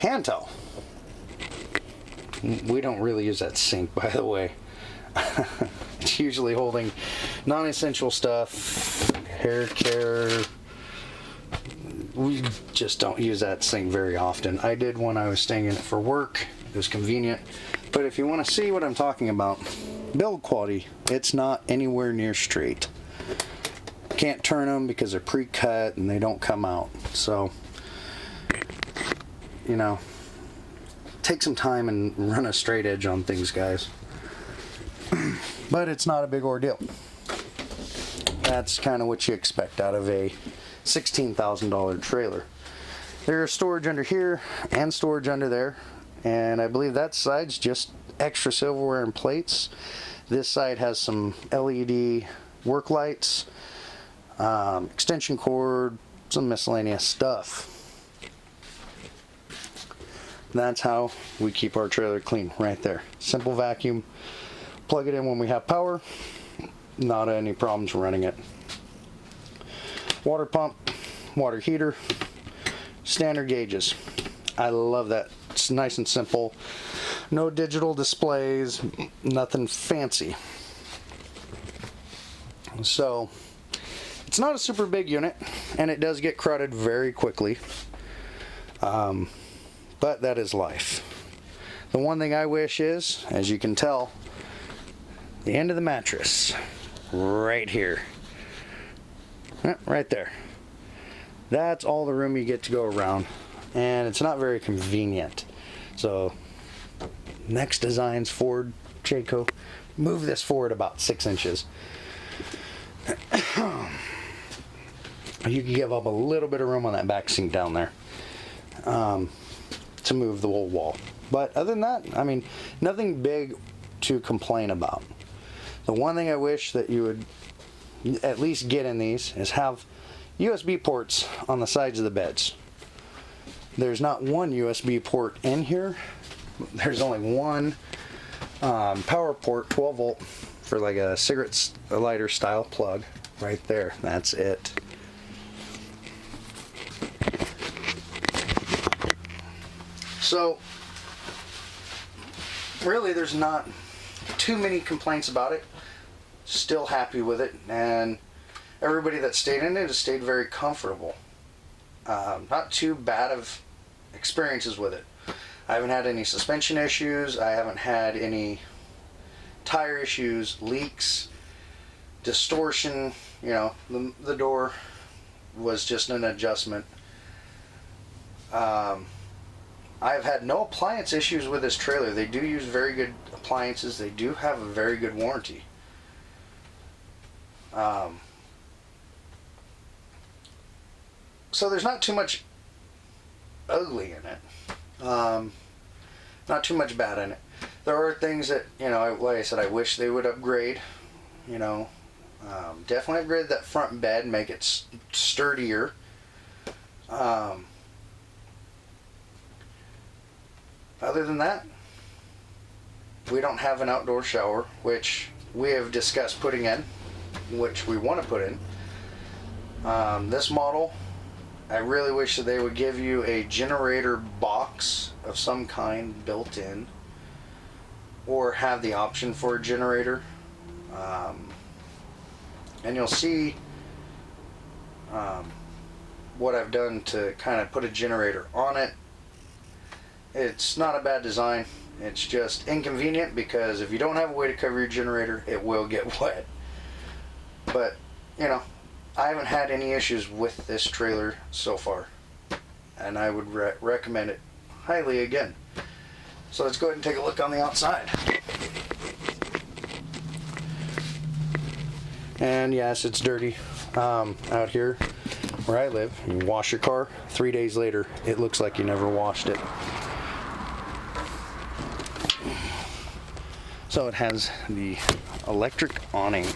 Hand towel. We don't really use that sink, by the way. It's usually holding non-essential stuff, hair care. We just don't use that sink very often. I did when I was staying in it for work. It was convenient. But if you want to see what I'm talking about, build quality, it's not anywhere near straight. Can't turn them because they're pre-cut and they don't come out. So, you know, take some time and run a straight edge on things, guys. But it's not a big ordeal. That's kind of what you expect out of a $16,000 trailer. There's storage under here and storage under there, and I believe that side's just extra silverware and plates. This side has some LED work lights, extension cord, some miscellaneous stuff. That's how we keep our trailer clean, right there. Simple vacuum, plug it in when we have power, not any problems running it. Water pump, water heater, standard gauges. I love that. It's nice and simple. No digital displays, nothing fancy. So, it's not a super big unit, and it does get crowded very quickly. But that is life. The one thing I wish is, as you can tell, the end of the mattress, right here. Right there. That's all the room you get to go around, and it's not very convenient. So, next designs, Ford, Jayco, move this forward about 6 inches. You can give up a little bit of room on that back seat down there to move the whole wall. But other than that, I mean, nothing big to complain about. The one thing I wish that you would at least get in these is have USB ports on the sides of the beds. There's not one USB port in here. There's only one power port, 12 volt, for like a cigarette lighter style plug right there. That's it. So really there's not too many complaints about it. Still happy with it, and everybody that stayed in it has stayed very comfortable. Not too bad of experiences with it. I haven't had any suspension issues. I haven't had any tire issues, leaks, distortion. You know, the door was just an adjustment. I've had no appliance issues with this trailer. They do use very good appliances. They do have a very good warranty. So there's not too much ugly in it. Not too much bad in it. There are things that, you know, like I said, I wish they would upgrade. You know, definitely upgrade that front bed, make it sturdier. Other than that, we don't have an outdoor shower, which we have discussed putting in, which we want to put in. This model, I really wish that they would give you a generator box of some kind built in, or have the option for a generator. And you'll see what I've done to kind of put a generator on it. It's not a bad design. It's just inconvenient because if you don't have a way to cover your generator, it will get wet. But, you know, I haven't had any issues with this trailer so far, and I would recommend it highly again. So let's go ahead and take a look on the outside. And yes, it's dirty out here where I live. You wash your car, 3 days later it looks like you never washed it. So it has the electric awning,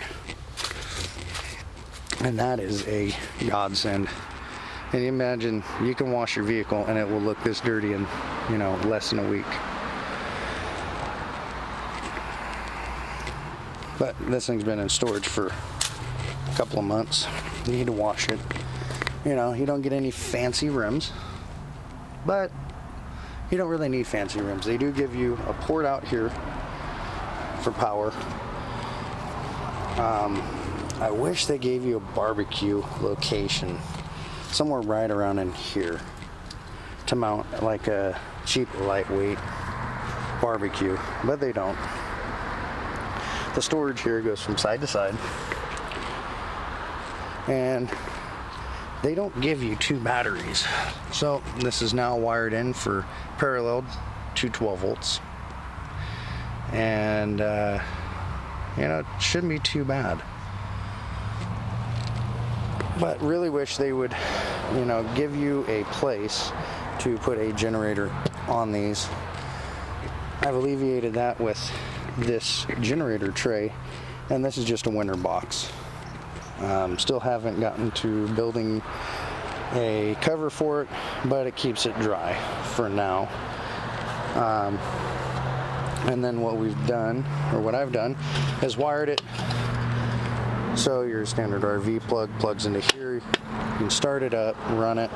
and that is a godsend. And you imagine you can wash your vehicle and it will look this dirty in, you know, less than a week. But this thing's been in storage for a couple of months. You need to wash it. You know, you don't get any fancy rims, but you don't really need fancy rims. They do give you a port out here for power. I wish they gave you a barbecue location somewhere right around in here to mount like a cheap lightweight barbecue, but they don't. The storage here goes from side to side, and they don't give you 2 batteries. So this is now wired in for paralleled to 12 volts, and you know, it shouldn't be too bad. But really wish they would, you know, give you a place to put a generator on these. I've alleviated that with this generator tray, and this is just a winter box. Still haven't gotten to building a cover for it, but it keeps it dry for now. And then what we've done, or what I've done, is wired it so your standard RV plug plugs into here. You can start it up, run it,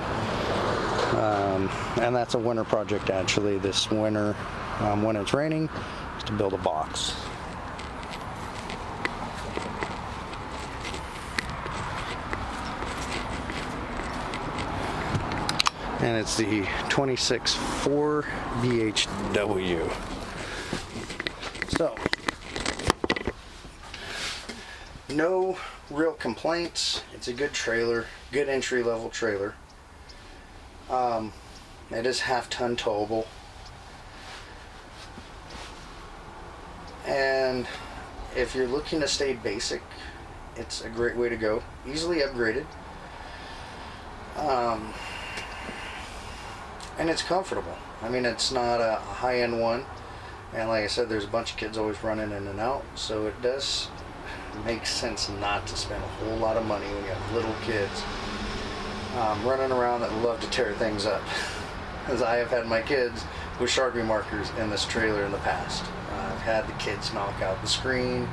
and that's a winter project actually this winter. When it's raining, is to build a box. And it's the 26.4 BHW. So, no real complaints. It's a good trailer, good entry-level trailer. It is half-ton towable. And if you're looking to stay basic, it's a great way to go. Easily upgraded. And it's comfortable. I mean, it's not a high-end one. And like I said, there's a bunch of kids always running in and out. So it does make sense not to spend a whole lot of money when you have little kids running around that love to tear things up. As I have had my kids with Sharpie markers in this trailer in the past. I've had the kids knock out the screen,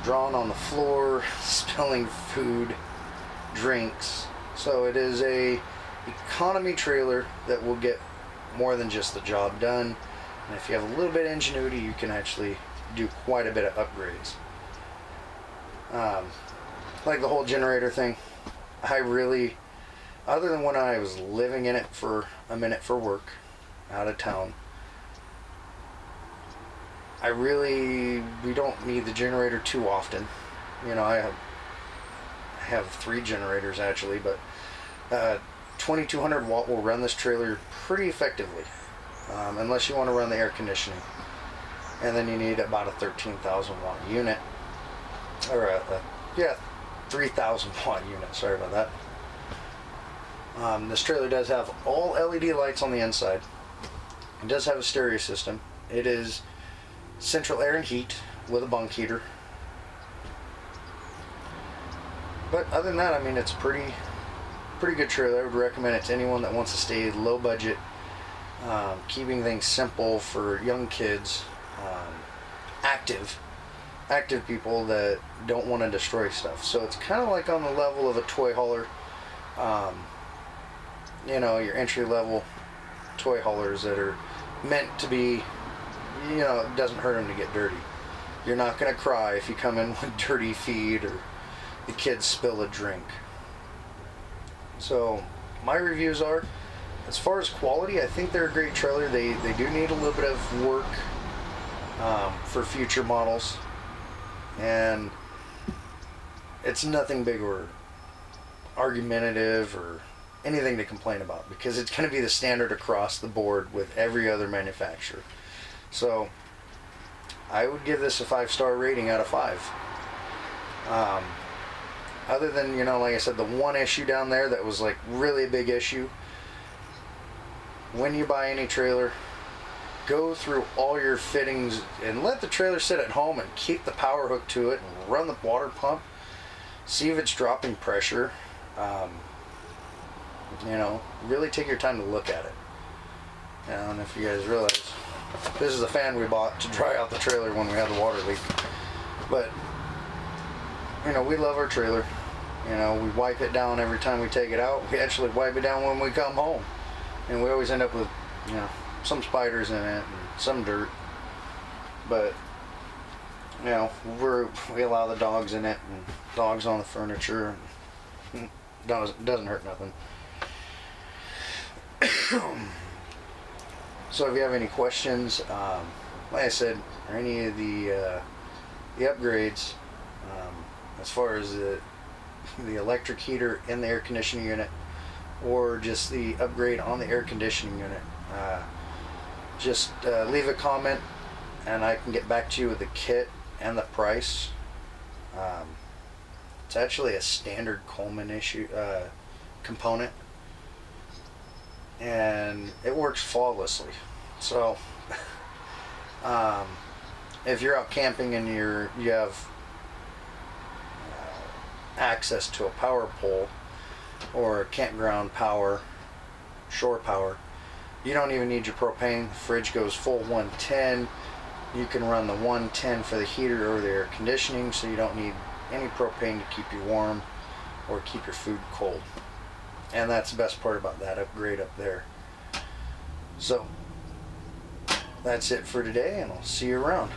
drawing on the floor, spilling food, drinks. So it is a economy trailer that will get more than just the job done. And if you have a little bit of ingenuity, you can actually do quite a bit of upgrades. Like the whole generator thing, I really, other than when I was living in it for a minute for work out of town, we don't need the generator too often. You know, I have 3 generators actually, but 2200 watt will run this trailer pretty effectively, unless you want to run the air conditioning, and then you need about a 13,000 watt unit, or a 3,000 watt unit. Sorry about that. This trailer does have all LED lights on the inside. It does have a stereo system. It is central air and heat with a bunk heater. But other than that, I mean, it's pretty good trailer. I would recommend it to anyone that wants to stay low budget, keeping things simple for young kids, active people that don't want to destroy stuff. So it's kind of like on the level of a toy hauler. You know, your entry level toy haulers that are meant to be, you know, it doesn't hurt them to get dirty. You're not going to cry if you come in with dirty feed or the kids spill a drink. So my reviews are, as far as quality, I think they're a great trailer. They do need a little bit of work for future models, and it's nothing big or argumentative or anything to complain about, because it's going to be the standard across the board with every other manufacturer. So I would give this a 5-star rating out of 5. Other than, you know, like I said, the one issue down there that was like really a big issue. When you buy any trailer, go through all your fittings and let the trailer sit at home and keep the power hook to it and run the water pump. See if it's dropping pressure. You know, really take your time to look at it. I don't know if you guys realize, this is a fan we bought to dry out the trailer when we had the water leak. But, you know, we love our trailer. You know, we wipe it down every time we take it out. We actually wipe it down when we come home. And we always end up with you know, some spiders in it and some dirt, but you know, we allow the dogs in it and dogs on the furniture, and doesn't hurt nothing. So if you have any questions, like I said, or any of the upgrades, as far as the electric heater in the air conditioning unit, or just the upgrade on the air conditioning unit, just leave a comment and I can get back to you with the kit and the price. It's actually a standard Coleman issue component, and it works flawlessly. So if you're out camping and you have access to a power pole or campground power, shore power, you don't even need your propane. The fridge goes full 110. You can run the 110 for the heater or the air conditioning, so you don't need any propane to keep you warm or keep your food cold. And that's the best part about that upgrade up there. So that's it for today, and I'll see you around.